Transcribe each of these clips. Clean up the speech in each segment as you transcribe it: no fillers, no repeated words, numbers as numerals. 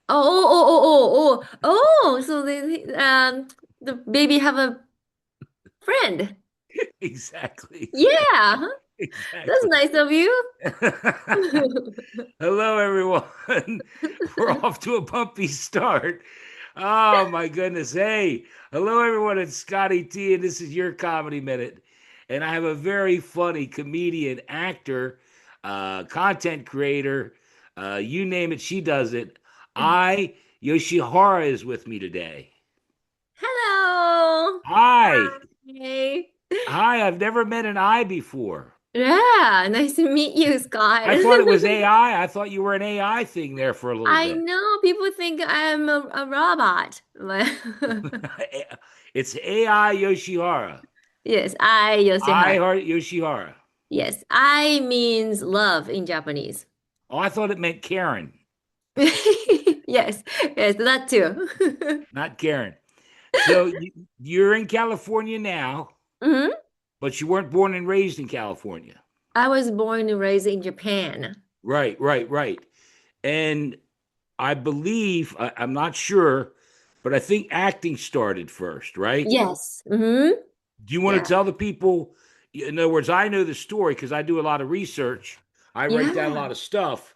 So the baby have a friend. Exactly. Yeah, that's Exactly. nice of you. Hello, everyone. We're off to a bumpy start. Oh, my goodness. Hey, hello, everyone. It's Scotty T, and this is your Comedy Minute. And I have a very funny comedian, actor, content creator, you name it, she does it. Yoshihara, is with me today. Hello. Hi. Hi. Hi, I've never met an I before. Yeah, nice to meet you, Scott. I thought it was AI. I thought you were an AI thing there for a little I bit. know people think I'm a robot, but It's AI Yoshihara. yes, I I Yoshihara. heart Yoshihara. Yes, I means love in Japanese. Oh, I thought it meant Karen, Yes, yes, that too. not Karen. So you're in California now, hmm but you weren't born and raised in California. I was born and raised in Japan. Right, right, right. And I believe, I'm not sure, but I think acting started first, right? Yes. Do you want Yeah. to tell the people? In other words, I know the story because I do a lot of research. I write down a Yeah. lot of stuff.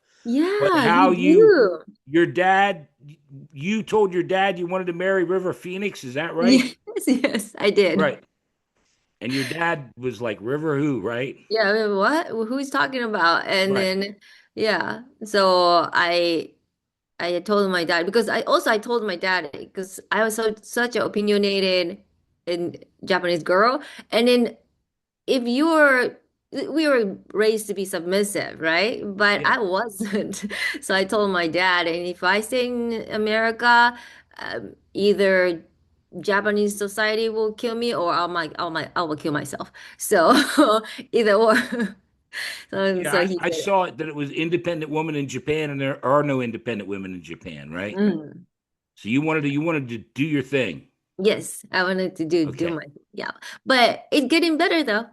But Yeah, how you do. your dad, you told your dad you wanted to marry River Phoenix, is that right? Yes, yes, I did. Right. And your dad was like, River who, right? Yeah, I mean, what? Who's talking about? And Right. then, yeah. So I had told my dad because I told my dad because I was such an opinionated and Japanese girl. And then if you were we were raised to be submissive, right? But Yeah. I wasn't. So I told my dad, and if I stay in America, either Japanese society will kill me or I will kill myself. So either or. Yeah, So he I said, saw it that it was independent woman in Japan, and there are no independent women in Japan, right? mm, So you wanted to do your thing. yes, I wanted to do Okay. my yeah. But it's getting better though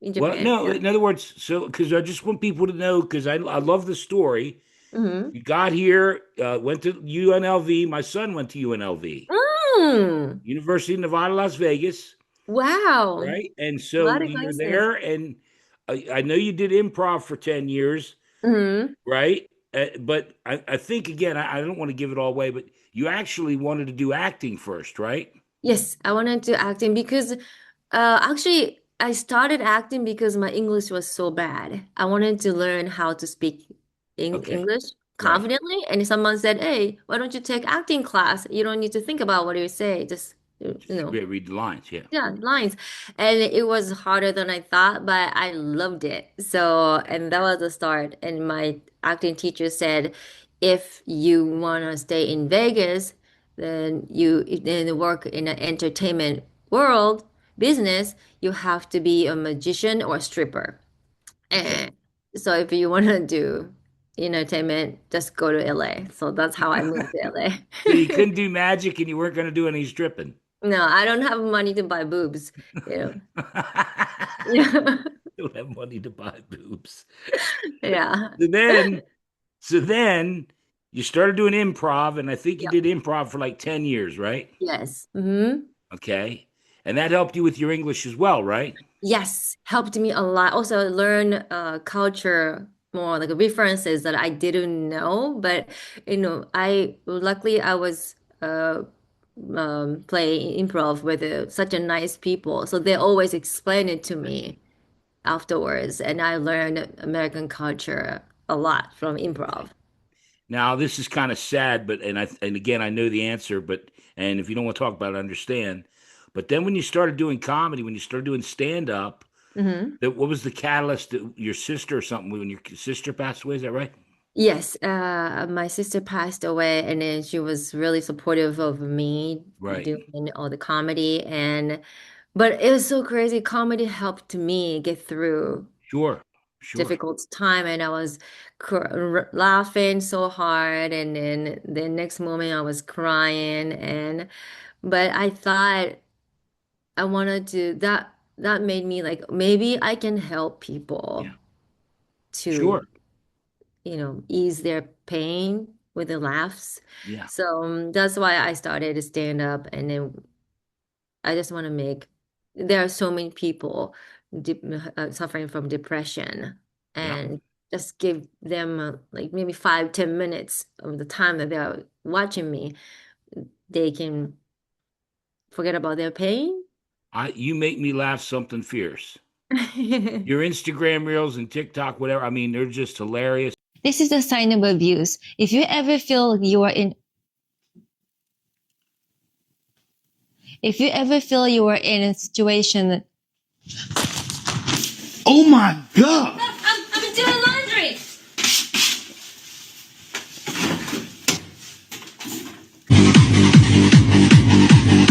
in Well, Japan. no, Yeah. in other words, so because I just want people to know, because I love the story. hmm You got here, went to UNLV. My son went to UNLV, Mm, University of Nevada, Las Vegas, wow. right? And so What a you're coincidence. there, and I know you did improv for 10 years, hmm right? But I think, again, I don't want to give it all away, but you actually wanted to do acting first, right? Yes, I wanted to acting because actually I started acting because my English was so bad. I wanted to learn how to speak Okay, English right. confidently. And someone said, "Hey, why don't you take acting class? You don't need to think about what you say. Just you Just know." read the lines, yeah. Yeah, lines. And it was harder than I thought, but I loved it. So, and that was the start. And my acting teacher said, if you want to stay in Vegas, then work in an entertainment world business, you have to be a magician or a stripper. Okay. And so if you want to do entertainment, just go to LA. So that's how I moved to So you LA. couldn't do magic and you weren't going to do any stripping. No, I don't have money to buy boobs, you know. Yeah. Don't have money to buy boobs. Yeah. So then, so then you started doing improv, and I think you Yep. did improv for like 10 years, right? Yes. Okay. And that helped you with your English as well, right? Yes. Helped me a lot. Also learn culture more like references that I didn't know. But I luckily I was playing improv with such a nice people. So they always explain it to me afterwards. And I learned American culture a lot from Okay. improv. Now this is kind of sad, but and again I know the answer, but and if you don't want to talk about it, I understand. But then when you started doing comedy, when you started doing stand up, hmm that what was the catalyst? Your sister or something? When your sister passed away, is that right? Yes, my sister passed away, and then she was really supportive of me Right. doing all the comedy. But it was so crazy. Comedy helped me get through Sure. Sure. difficult time, and I was laughing so hard, and then the next moment I was crying. But I thought I wanted to that made me like maybe I can help Yeah. people Sure. to ease their pain. with the laughs. Yeah. So that's why I started to stand up, and then I just want to make. There are so many people suffering from depression, Yeah. and just give them like maybe 5, 10 minutes of the time that they're watching me, they can forget about their pain. You make me laugh something fierce. Your Instagram reels and TikTok, whatever. I mean, they're just hilarious. This is a sign of abuse. If you ever feel you are in If you ever feel you are in a situation. Oh my God. I'm doing laundry.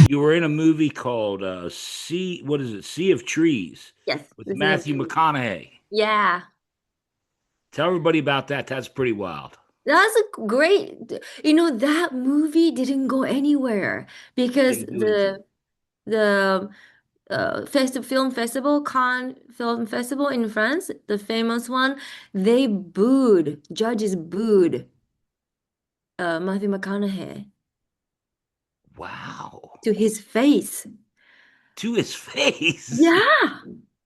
You were in a movie called what is it? Sea of Trees Yes, with this is Matthew McConaughey. yeah. Tell everybody about that. That's pretty wild. That's a great, that movie didn't go anywhere because Didn't do anything. the film festival, Cannes Film Festival in France, the famous one, judges booed Matthew McConaughey Wow. to his face. To his face. Yeah.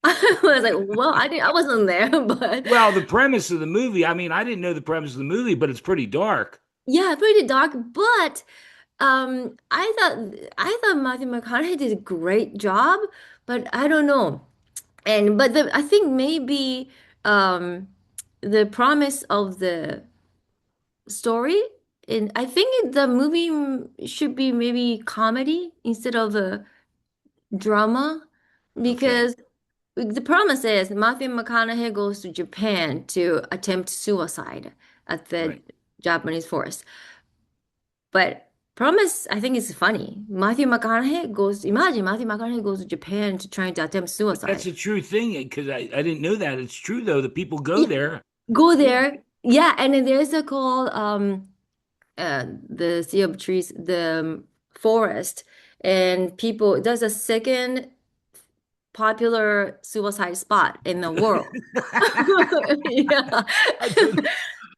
I was like, well, I wasn't there, but Well, the premise of the movie, I mean, I didn't know the premise of the movie, but it's pretty dark. yeah, pretty dark. But I thought Matthew McConaughey did a great job, but I don't know. I think maybe um the promise of the story, and I think the movie should be maybe comedy instead of a drama, Okay. because the promise is Matthew McConaughey goes to Japan to attempt suicide at the Right. Japanese forest. But promise, I think is funny. Imagine Matthew McConaughey goes to Japan to trying to attempt But that's suicide. a true thing because I didn't know that. It's true, though, that people go Yeah, there. go Yeah. there. Yeah, and then there's a call the Sea of Trees, the forest, and people there's a second popular suicide spot in the world. Yeah. I don't,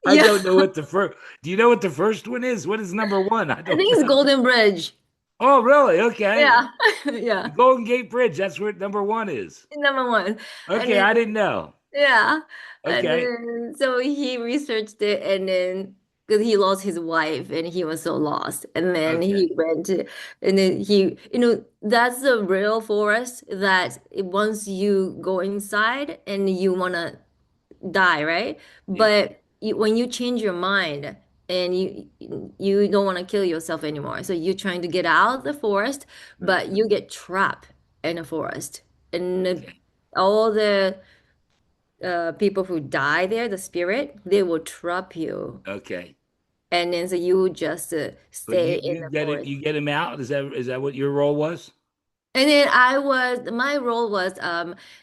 I Yeah. don't know what the first. Do you know what the first one is? What is number one? I I don't think it's know. Golden Bridge. Oh, really? Okay. Yeah. Yeah. The Golden Gate Bridge. That's where number one is. Number one. And Okay, then I didn't know. yeah. And Okay. then so he researched it, and then because he lost his wife and he was so lost. And then Okay. he went to and then that's the real forest that once you go inside and you wanna die, right? Yeah. But when you change your mind and you don't want to kill yourself anymore, so you're trying to get out of the forest, Right. but you get trapped in a forest, and Okay. all the people who die there, the spirit, they will trap you, Okay. and then so you just But stay in you the get it. forest. You get him out. Is that what your role was? And then my role was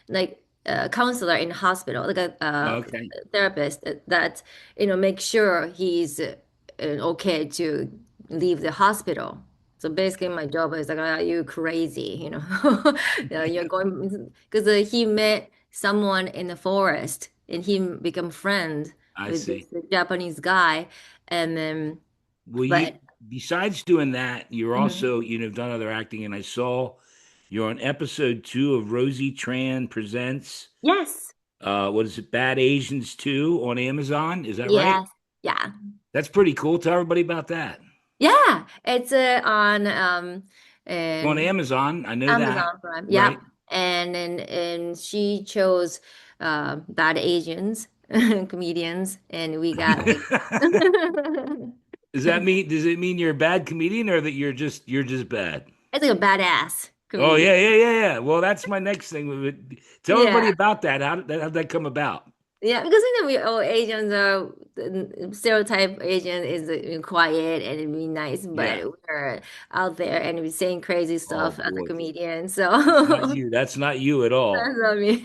like a counselor in hospital, like a Okay. therapist that make sure he's okay to leave the hospital. So basically, my job is like, are you crazy? You're going because he met someone in the forest and he become friends I with this see. Japanese guy, and then Well, but besides doing that, you're Mhm. also done other acting, and I saw you're on episode 2 of Rosie Tran Presents. Yes, What is it? Bad Asians 2 on Amazon. Is that right? yes, yeah. That's pretty cool. Tell everybody about that. Yeah, it's on On and Amazon, I know that. Amazon Prime. Yeah, Right. and she chose bad Asians comedians, and we got like Does it mean you're a bad comedian or that you're just bad? it's like a badass Oh comedian. yeah, yeah, yeah, yeah. Well, that's my next thing. Tell everybody Yeah, about that. How'd that come about? yeah, because we all Asians are the stereotype Asian is quiet and be nice, but Yeah. we're out there and we saying crazy Oh stuff as a boy. comedian. That's not So you. That's not you at all. that's what I mean.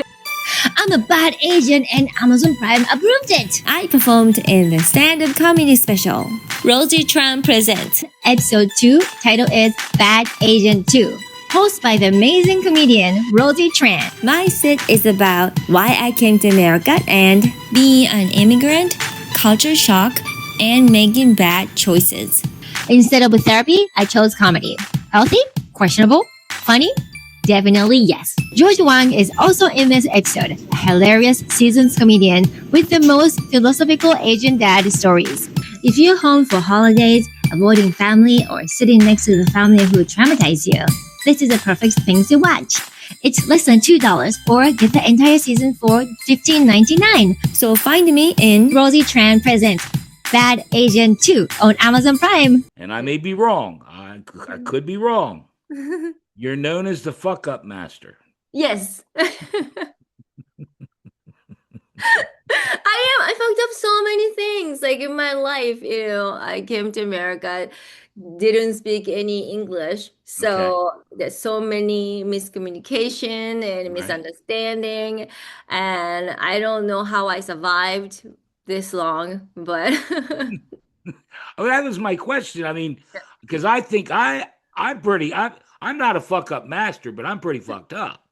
I'm a bad agent and Amazon Prime approved it. I performed in the stand-up comedy special. Rosie Tran presents. Episode 2, title is Bad Agent 2. Hosted by the amazing comedian Rosie Tran. My set is about why I came to America and being an immigrant, culture shock, and making bad choices. Instead of therapy, I chose comedy. Healthy? Questionable? Funny? Definitely yes. George Wang is also in this episode, a hilarious seasoned comedian with the most philosophical Asian dad stories. If you're home for holidays, avoiding family, or sitting next to the family who traumatized you, this is a perfect thing to watch. It's less than $2 or get the entire season for $15.99. So find me in Rosie Tran Presents Bad Asian 2 on Amazon Prime. And I may be wrong. I could be wrong. You're known as the fuck up master. Yes. I am. I fucked up so many things like in my life. I came to America, didn't speak any English. Okay. So there's so many miscommunication and Right. misunderstanding. And I don't know how I survived this long, but Oh, that was my question. I mean, because I think I'm not a fuck up master, but I'm pretty fucked up.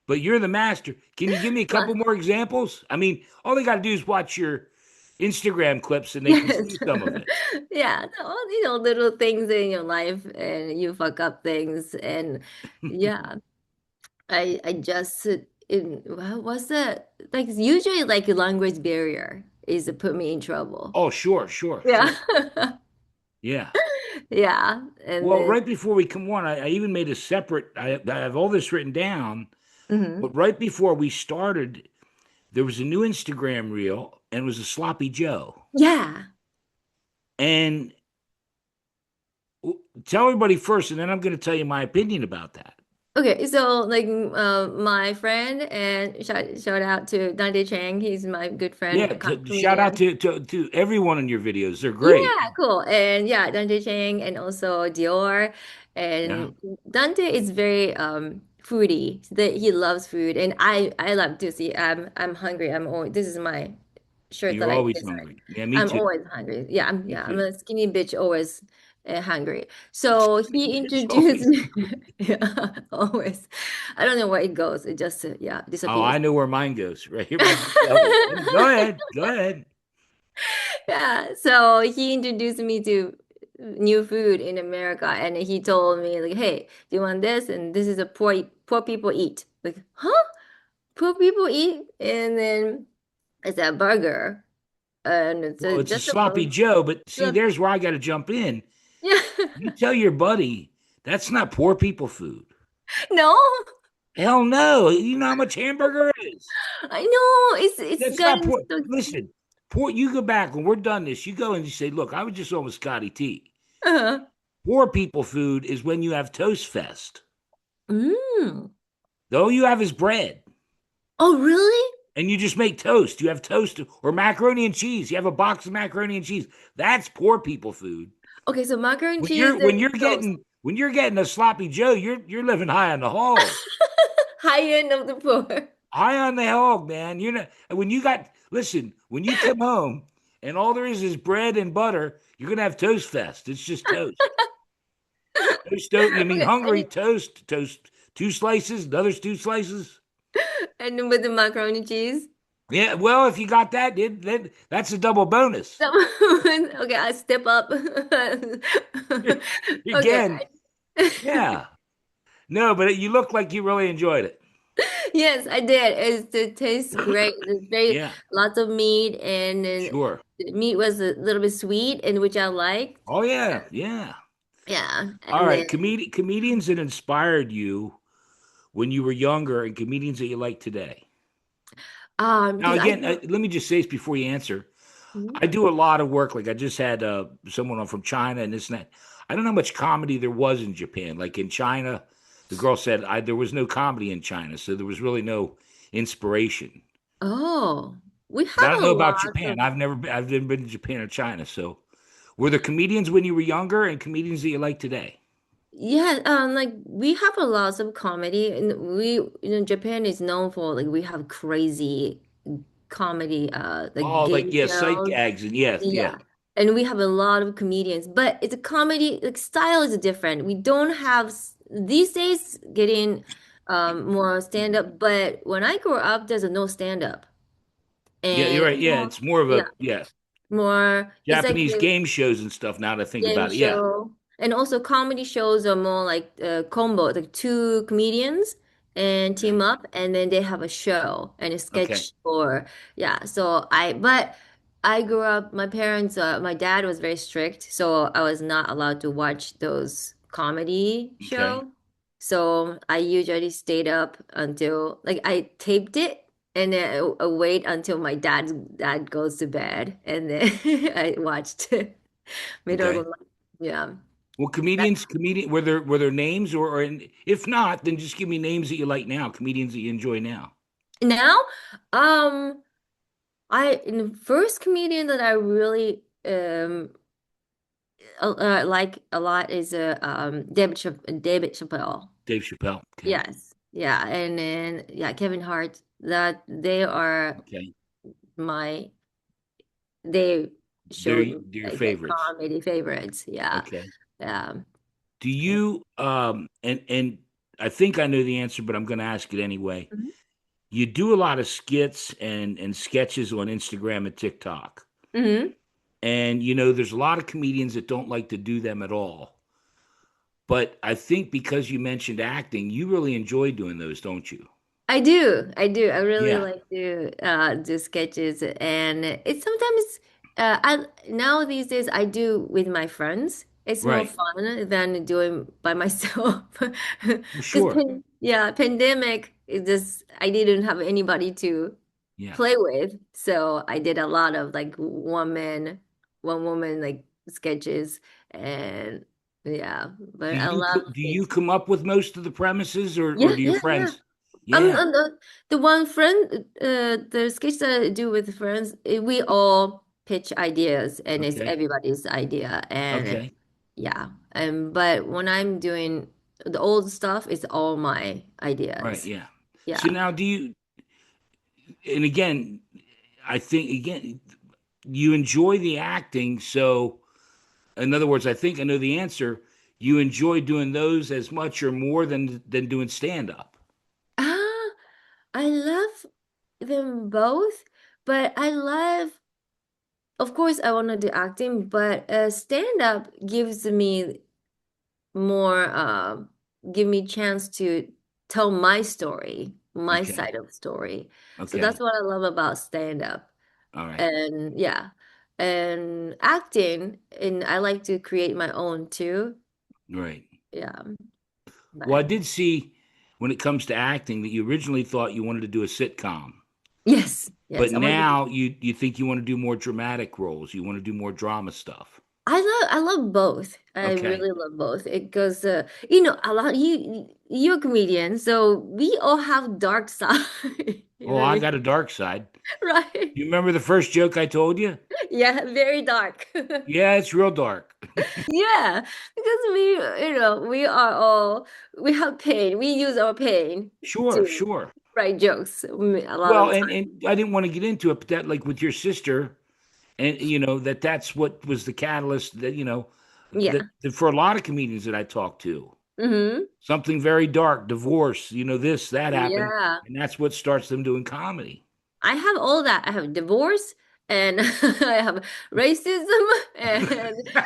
But you're the master. Can you give me a couple more examples? I mean, all they got to do is watch your Instagram clips and they can yes. see some of it. Yeah, all little things in your life and you fuck up things and yeah. I just in what's the like usually like a language barrier is to put me in trouble. Oh, sure, sure, Yeah. sure. Yeah. Yeah. And Well, then right before we come on, I even made a separate, I have all this written down, mhm. but right before we started, there was a new Instagram reel and it was a sloppy Joe. Yeah. And tell everybody first, and then I'm going to tell you my opinion about that. Okay, so like my friend and shout out to Dante Chang, he's my good friend, Yeah, a shout out comedian. to everyone in your videos. They're great. Yeah, cool. And yeah, Dante Chang and also Dior. Yeah. And Dante is very foodie. That he loves food and I love to see I'm hungry. I'm always this is my shirt You're that I always design. hungry. Yeah, me I'm too. always hungry. Yeah, Me I'm too. a skinny bitch always hungry. So he It's introduced always me hungry. yeah, always. I don't know where it goes. It just yeah, Oh, disappears. I know where mine goes. Right here by my belly. Go ahead. Go ahead. Yeah, so he introduced me to new food in America, and he told me like, "Hey, do you want this?" And this is a poor people eat. Like, huh? Poor people eat, and then it's a burger, and it's Well, it's a just a sloppy Joe, but see, burger. there's where I got to jump in. Yeah, You tell your buddy that's not poor people food. no, Hell no. You know how much hamburger is? I know it's That's not gotten poor. so. Listen, poor. You go back when we're done this. You go and you say, "Look, I was just on with Scotty T. Uh, Poor people food is when you have Toast Fest. mm. All you have is bread, Oh, really? and you just make toast. You have toast or macaroni and cheese. You have a box of macaroni and cheese. That's poor people food. Okay, so macaroni and When cheese you're when and you're toast, getting a sloppy Joe, you're living high on the hog. high end of the poor. High on the hog, man. You're not when you got listen, when you come home and all there is bread and butter, you're gonna have toast fest. It's just toast. I mean Okay, hungry toast, toast, two slices, another two slices. and then with the macaroni and cheese. Yeah, well, if you got that, then that's a double bonus. Okay, I step up. Okay. Again, yeah. No, but you look like you really enjoyed it. Yes, I did. It tastes great. It's very Yeah, lots of meat and then sure. the meat was a little bit sweet and which I liked. Oh yeah, yeah. Yeah. All And then right, comedians that inspired you when you were younger and comedians that you like today. Now, because I again, grew let me just say this before you answer. Mhm. I do a lot of work. Like I just had someone on from China and this and that. I don't know how much comedy there was in Japan. Like in China, the girl said there was no comedy in China, so there was really no inspiration. Oh, we But I have don't a know about lot Japan. of I've never been to Japan or China. So, were there comedians when you were younger and comedians that you like today? yeah, like we have a lot of comedy and Japan is known for like we have crazy comedy like Oh, like game yeah, sight shows. gags and yes, yeah, Yeah. And we have a lot of comedians, but it's a comedy, like style is different. We don't have these days getting more stand up, but when I grew up, there's a no stand up. yeah. You're And right. Yeah, it's more of yeah, a yeah. more. It's like Japanese game shows and stuff. Now that I think game about it, yeah. show. And also comedy shows are more like combo, like two comedians and team Okay. up and then they have a show and a Okay. sketch or yeah. But I grew up, my parents, my dad was very strict, so I was not allowed to watch those comedy Okay. show. So I usually stayed up until like I taped it and then I wait until my dad goes to bed and then I watched it. Middle of Okay. the night. Yeah. Well, That- comedian, were there names, or if not, then just give me names that you like now, comedians that you enjoy now. Now, um, I in the first comedian that I really like a lot is David Chappelle. Dave Chappelle. Okay. Yes. Yeah, and then yeah, Kevin Hart. That they are Okay. my they They're showed me they're your like the favorites. comedy favorites. Yeah. Okay. Um. Do you and I think I know the answer, but I'm going to ask it anyway. You do a lot of skits and sketches on Instagram and TikTok. Hmm. And there's a lot of comedians that don't like to do them at all. But I think because you mentioned acting, you really enjoy doing those, don't you? I do. I do. I really Yeah. like to do sketches and it's sometimes I now these days I do with my friends. It's more Right. fun than doing by myself. Well, Because sure. yeah, pandemic it just I didn't have anybody to Yeah. play with. So I did a lot of like one man, one woman like sketches and yeah, but I love Do you it. come up with most of the premises, or Yeah, do your yeah, yeah. friends? Yeah. And the one friend, the sketch that I do with friends, we all pitch ideas, and it's Okay. everybody's idea, and Okay. yeah. But when I'm doing the old stuff, it's all my Right. ideas. Yeah. So Yeah. now and again, I think again, you enjoy the acting. So, in other words, I think I know the answer. You enjoy doing those as much or more than doing stand up. Ah, I love them both, but I love, of course, I want to do acting, but stand up gives me more give me chance to tell my story, my Okay. side of story. So Okay. that's what I love about stand up. All right. And yeah. And acting, and I like to create my own too. Right. Yeah. Well, I But did see when it comes to acting that you originally thought you wanted to do a sitcom, yes, but yes. I want to do now you think you want to do more dramatic roles. You want to do more drama stuff. I love both. I Okay. really love both. It goes a lot you're a comedian, so we all have dark side. You Oh, know what I I mean? got a dark side. Right? You remember the first joke I told you? Yeah, very dark. Yeah, it's real dark. Yeah, because we are all, we have pain. We use our pain Sure, to sure. write jokes a lot Well, of and I didn't want to get into it, but that, like, with your sister, and that's what was the catalyst that time. Yeah. that for a lot of comedians that I talked to, Hmm. something very dark, divorce, this, that happened, Yeah. and that's what starts them doing comedy. I have all that. I have divorce and I have racism and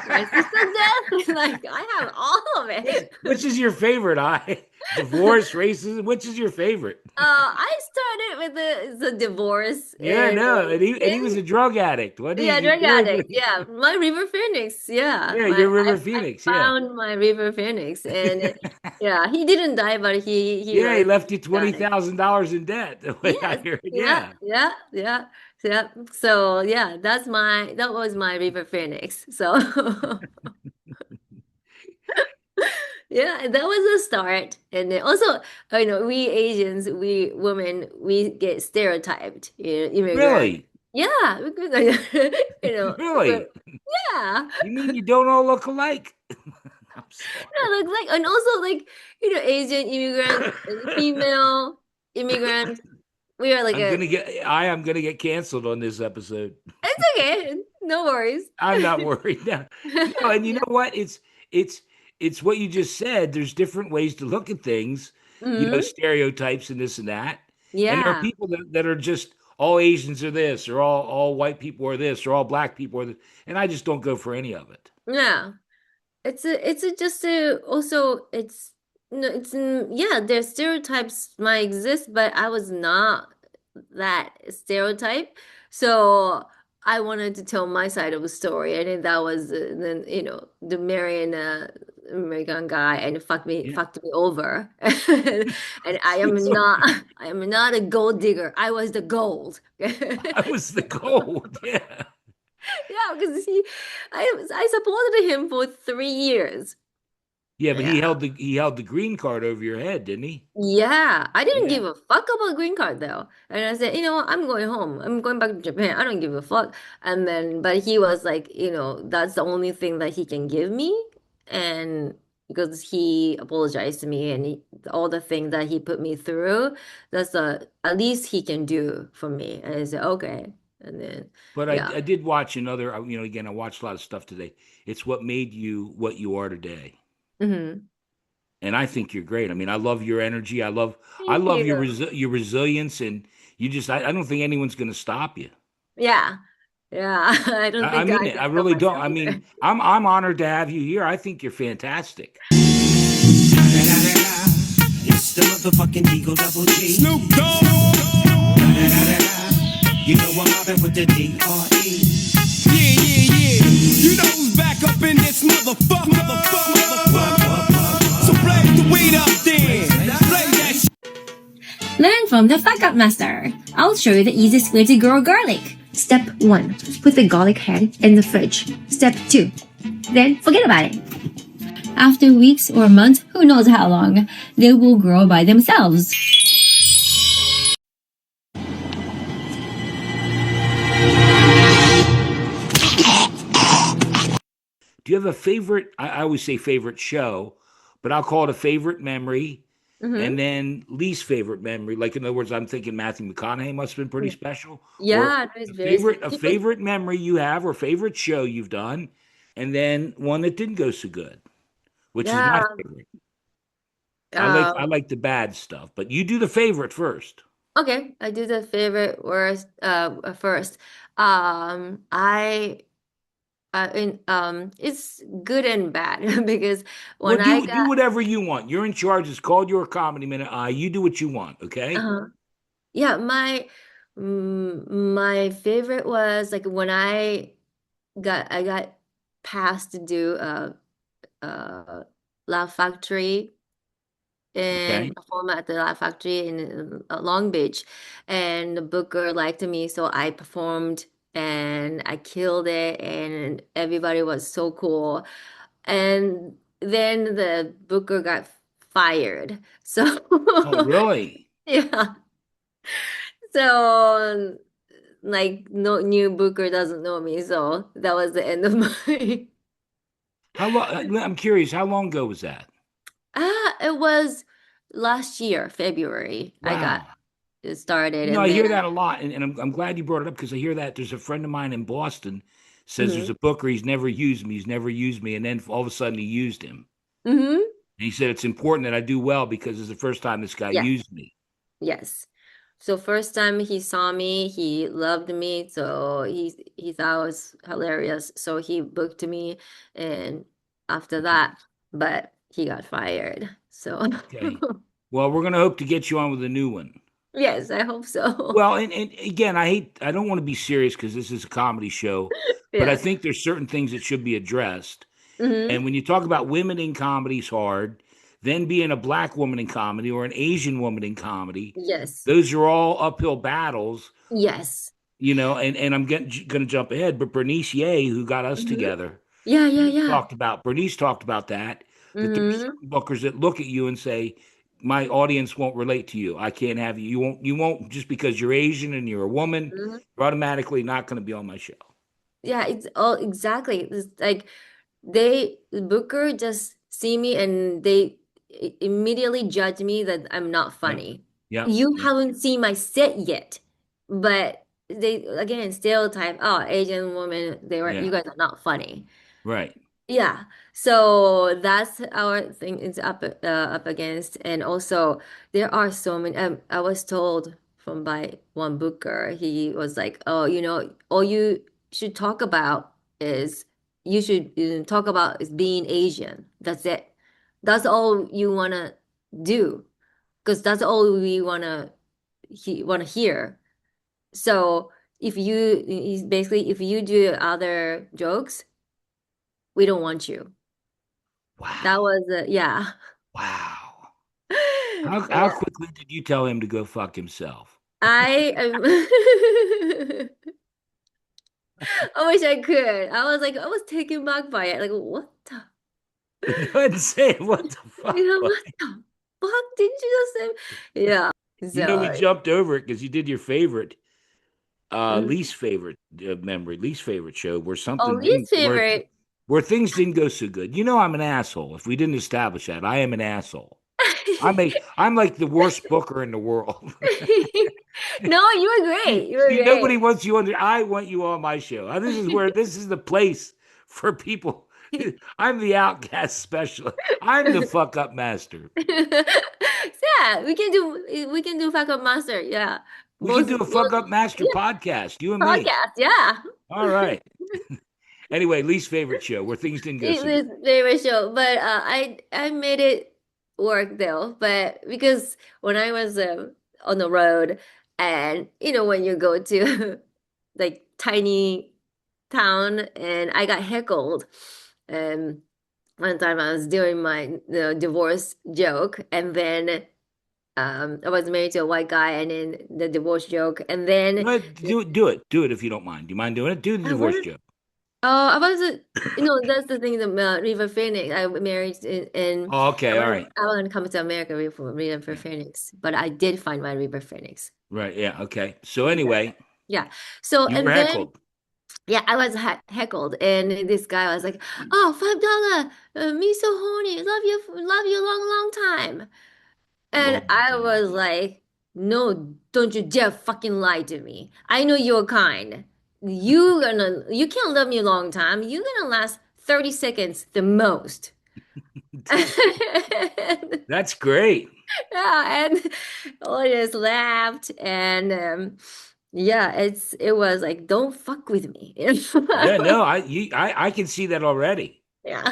my sister's death. Like I have all of which it. which is your favorite? I divorce, racism. Which is your favorite? I started with the divorce Yeah, and no, and he was then a drug addict, wasn't yeah, he? drug addict. Yeah, my River Phoenix. Yeah, Yeah, my you're River I Phoenix. Yeah, found my River Phoenix, and yeah, he didn't die, but he yeah, he was left you twenty addict. thousand dollars in debt. The way I Yes, hear it. yeah, Yeah, yeah, yeah, yeah. So yeah, that was my River Phoenix. So yeah, that was a start, and then also we Asians, we women, we get stereotyped, immigrant. really, Yeah, because really. yeah. You mean you don't all look alike? I'm sorry. Yeah, like and also like Asian immigrant, female immigrant. We are like I am gonna get canceled on this episode. it's okay, no worries. I'm not worried now. No, and you know what? It's it's what you just said. There's different ways to look at things, Hmm. stereotypes and this and that. And there are Yeah. people that are just all Asians are this, or all white people are this, or all black people are this, and I just don't go for any of it. Yeah. It's a just a also it's no it's yeah, their stereotypes might exist, but I was not that stereotype. So I wanted to tell my side of the story, and then that was then the marrying American guy and Yeah, fucked me over, and I am not a gold digger. I was the gold. I was the gold. Yeah, Yeah, because I supported him for 3 years. yeah, but Yeah. he held the green card over your head, didn't he? Yeah, I didn't Yeah. give a fuck about green card though. And I said, what, I'm going home. I'm going back to Japan. I don't give a fuck. And then, but he was like, that's the only thing that he can give me. And because he apologized to me and all the things that he put me through, that's the at least he can do for me. And I said, okay. And then, But yeah. I did watch another. Again, I watched a lot of stuff today. It's what made you what you are today, Hmm. and I think you're great. I mean, I love your energy. I Thank love you. your resilience, and you just. I don't think anyone's going to stop you. Yeah. Yeah. I don't I think mean I it. can I stop really don't. myself I either. mean, I'm honored to have you here. I think you're fantastic. It's the motherfucking Eagle Double G. Snoop Dogg. You know I'm mobbing with the D.R.E. Yeah, yeah, yeah. You know who's back up in this motherfucker. So blaze the weed up then. Blaze that Learn from the Fuck Up Master. I'll show you the easiest way to grow garlic. Step 1. Put the garlic head in the fridge. Step 2. Then forget about it. After weeks or months, who knows how long, they will grow by themselves. Do you have a favorite? I always say favorite show, but I'll call it a favorite memory, and Hmm. then least favorite memory. Like in other words, I'm thinking Matthew McConaughey must have been pretty special, or Yeah, that is very special. a favorite memory you have, or favorite show you've done, and then one that didn't go so good, which is my Yeah. favorite. I Um, like the bad stuff, but you do the favorite first. okay, I do the favorite worst first. I it's good and bad because Well, when I do got whatever you want. You're in charge. It's called your comedy minute. You do what you want. Okay. uh yeah, my favorite was like when I got passed to do a Laugh Factory Okay. and perform at the Laugh Factory in Long Beach. And the booker liked me, so I performed and I killed it, and everybody was so cool. And then the booker got fired. So, Oh, really? yeah. So, like, no new booker doesn't know me. So that was the end of my. How long? I'm curious. How long ago was that? It was last year, February. I got Wow. it started, I and then. hear that a lot, and I'm glad you brought it up because I hear that there's a friend of mine in Boston says there's Mhm. a booker he's never used me, he's never used me, and then all of a sudden he used him. Hmm. And he said it's important that I do well because it's the first time this guy Yes, used me. yes. So first time he saw me, he loved me, so he thought I was hilarious. So he booked me, and after Okay. that, but he got fired. So Okay. Well, we're gonna hope to get you on with a new one. yes, I hope so. Well, and again, I don't want to be serious because this is a comedy show, but I Yes. think there's certain things that should be addressed. Hmm. And when you talk about women in comedy is hard, then being a black woman in comedy or an Asian woman in comedy, Yes. those are all uphill battles, Yes. and I'm going to jump ahead, but Bernice Ye, who got us Hmm. together, Yeah, yeah, yeah. Bernice talked about that there's Hmm. certain bookers that look at you and say, my audience won't relate to you. I can't have you. You won't just because you're Asian and you're a woman, you're automatically not going to be on my show. Yeah, it's all exactly. It's like the booker just see me and they immediately judge me that I'm not Yep. funny. Yep. You Yep. haven't seen my set yet, but they again stereotype. Oh, Asian woman, you Yeah. guys are not funny. Right. Yeah, so that's our thing is up against, and also there are so many. I was told from by one booker. He was like, "Oh, all you should talk about is you should talk about is being Asian. That's it. That's all you wanna do, because that's all we wanna hear. So he's basically, if you do other jokes, we don't want you." That Wow. was yeah. Wow. How Yeah. quickly did you tell him to go fuck himself? I am I wish I could. I was taken back by it. Like, what the, Go ahead and say it. What the fuck? what the fuck did you just say? Yeah. You know, we So, jumped over it because you did your favorite, mm. least favorite memory, least favorite show where Oh, something least didn't favorite. where things didn't go so good. You know, I'm an asshole. If we didn't establish that, I am an asshole. I'm like the worst booker in the world. No, you were great. You were See, nobody great. wants you on. I want you on my show. This is the place for people. I'm the outcast specialist. I'm the fuck up master. Yeah, we can do Fuck Up Master. Yeah. We can Most do a fuck up master yeah, podcast, you and me. podcast. Yeah. All right. Anyway, least favorite show where things didn't go It so good. was very show, but I made it work though. But because when I was on the road, and when you go to like tiny town, and I got heckled, and one time I was doing my divorce joke, and then I was married to a white guy, and then the divorce joke, and then But do it if you don't mind. Do you mind doing it? Do the I what? divorce joke. I was, that's the thing about River Phoenix. I married in Oh, okay, all right. I want to come to America for River Yeah. Phoenix, but I did find my River Phoenix. Right, yeah, okay. So Yeah. anyway, Yeah. So, you were and then, heckled. yeah, I was heckled, and this guy was like, "Oh, $5, me so horny, love you long, long time." Oh And my I God. was like, "No, don't you dare fucking lie to me. I know you're kind. You can't love me a long time. You're gonna last 30 seconds the most." And, That's great. yeah, and all just laughed, and yeah, it was like, don't fuck with me. Yeah, no, I can see that already. Yeah.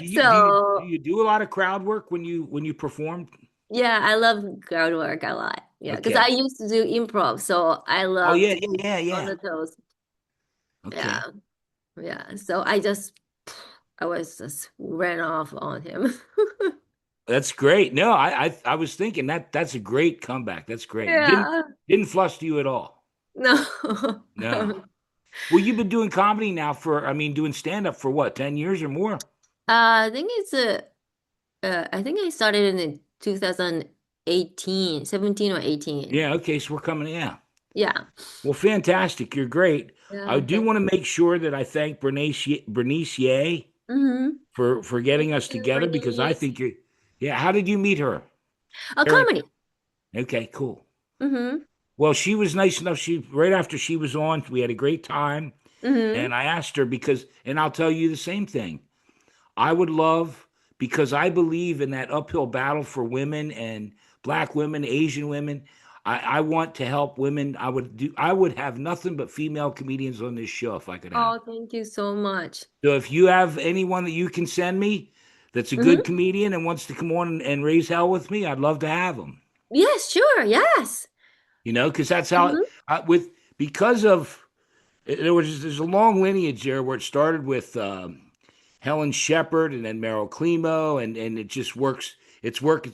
Do So you do a lot of crowd work when you perform? yeah, I love crowd work a lot. Yeah, because I Okay. used to do improv, so I Oh yeah, loved yeah, yeah, on yeah. the toes. Yeah, Okay. yeah. So I was just ran off on him. That's great. No, I was thinking that's a great comeback. That's great. Yeah. Didn't fluster you at all. No. No. Well, you've been doing comedy now for, I mean, doing stand up for what, 10 years or more? I think I think I started in 2018, 17 or 18. Yeah, okay, so we're coming, yeah. Yeah. Well, fantastic. You're great. I Yeah, do thank want to make sure that I thank Bernice Ye mm-hmm. for getting Thank us you, together because I Bernice. think you're, yeah, how did you meet her? A Eric. comedy. Okay, cool. Mm-hmm. Well, she was nice enough. Right after she was on, we had a great time. Mm-hmm. And I asked her because, and I'll tell you the same thing. I would love, because I believe in that uphill battle for women and black women, Asian women. I want to help women. I would have nothing but female comedians on this show if I could have. Oh, thank you so much. So if you have anyone that you can send me that's a good Mm-hmm. comedian and wants to come on and raise hell with me, I'd love to have them. Yes, sure. Yes. You know, because that's how Mm-hmm. with because of there's a long lineage there where it started with Helen Shepard and then Meryl Climo and it just works. It's worked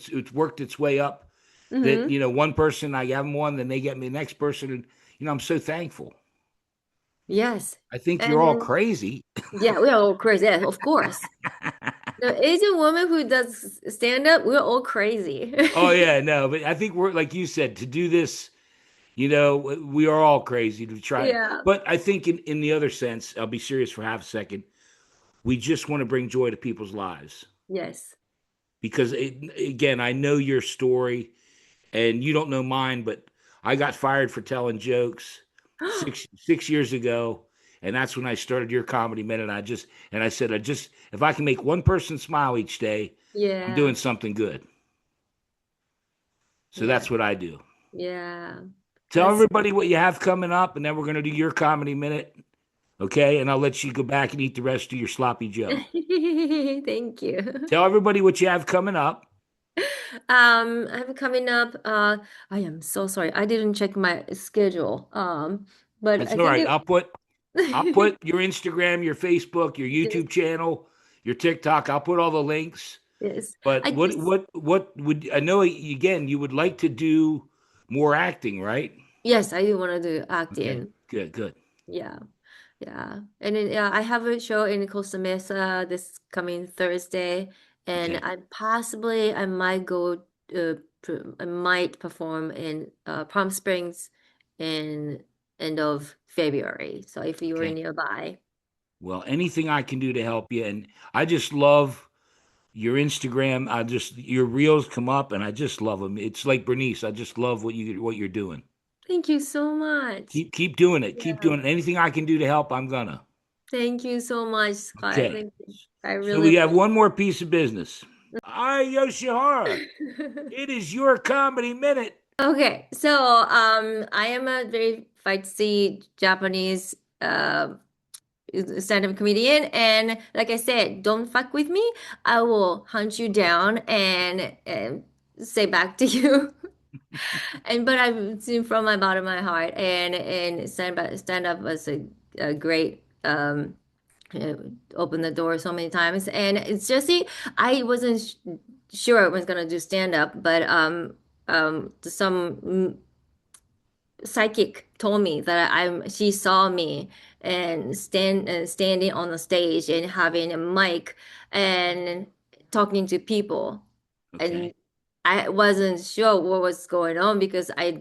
its way up. That Mm-hmm. you know, one person I have them one, then they get me the next person, and you know, I'm so thankful. Yes. I think you're And all then, crazy. yeah, we are all crazy. Yeah, of course. The Asian woman who does stand up, we're all crazy. Oh yeah, no, but I think we're like you said to do this. You know, we are all crazy to try it. Yeah. But I think in the other sense, I'll be serious for half a second. We just want to bring joy to people's lives Yes. because again, I know your story and you don't know mine, but I got fired for telling jokes six years ago, and that's when I started your comedy minute. I said if I can make one person smile each day, I'm Yeah. doing something good. So Yeah. that's what I do. Yeah. Tell That's everybody what you have coming up, and then we're going to do your comedy minute. Okay. And I'll let you go back and eat the rest of your sloppy Joe. thank you. Tell everybody what you have coming up. I'm coming up. I am so sorry. I didn't check my schedule. But That's I all think right. I'll it put your Instagram, your Facebook, your yes, YouTube channel, your TikTok. I'll put all the links. yes. But I just what would I know again, you would like to do more acting, right? yes, I do want to do Okay. acting. Good, good. Yeah. Yeah. And then I have a show in Costa Mesa this coming Thursday, and Okay. I might go I might perform in Palm Springs in end of February. So if you were Okay. nearby. Well, anything I can do to help you. And I just love your Instagram. I just your reels come up and I just love them. It's like Bernice. I just love what you're doing. Thank you so much. Keep doing it. Keep Yeah. doing it. Anything I can do to help, I'm gonna. Thank you so much, Scott. Okay. Thank you. I So really we have appreciate one more piece of business. Hi, Yoshihara. it. It is your comedy minute. Okay, so I am a very fancy Japanese stand-up comedian, and like I said, don't fuck with me. I will hunt you down and say back to you. And but I'm seen from my bottom of my heart, and stand up was a great uh, open the door so many times, and it's just I wasn't sure I was gonna do stand-up, but some psychic told me that she saw me and standing on the stage and having a mic and talking to people, and Okay. I wasn't sure what was going on because I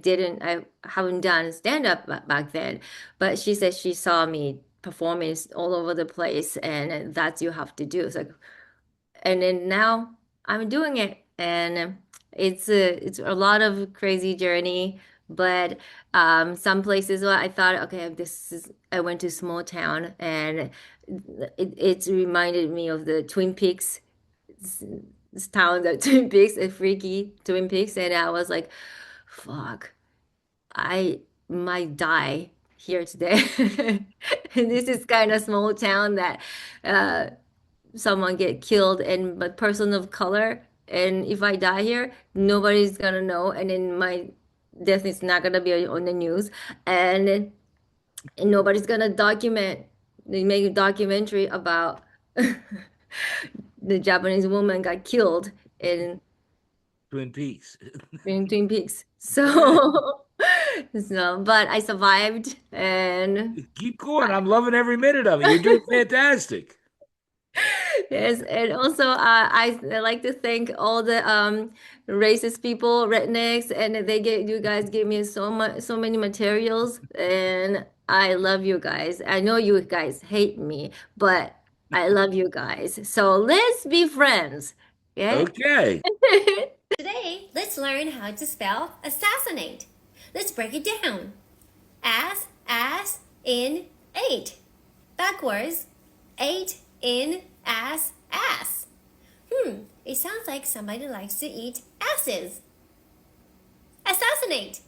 haven't done stand up back then, but she said she saw me performing all over the place, and that's you have to do. It's like, and then now I'm doing it, and it's a lot of crazy journey, but some places where I thought, okay, this is I went to small town, and it's reminded me of the Twin Peaks, this town, the Twin Peaks, a freaky Twin Peaks, and I was like, fuck, I might die here today. And this is kind of small town that uh someone get killed and a person of color, and if I die here nobody's gonna know, and then my death is not gonna be on the news, and nobody's gonna document they make a documentary about the Japanese woman got killed in Twin Peaks. Twin Peaks. Okay. So so but I survived, and Keep going. I'm loving every minute of it. You're doing fantastic. yes, and also I like to thank all the racist people, rednecks, and you guys give me so many materials, and I love you guys. I know you guys hate me, but I love you guys. So let's be friends. Okay? Okay. Today, let's learn how to spell assassinate. Let's break it down. As in eight. Backwards, eight in ass. It sounds like somebody likes to eat asses. Assassinate.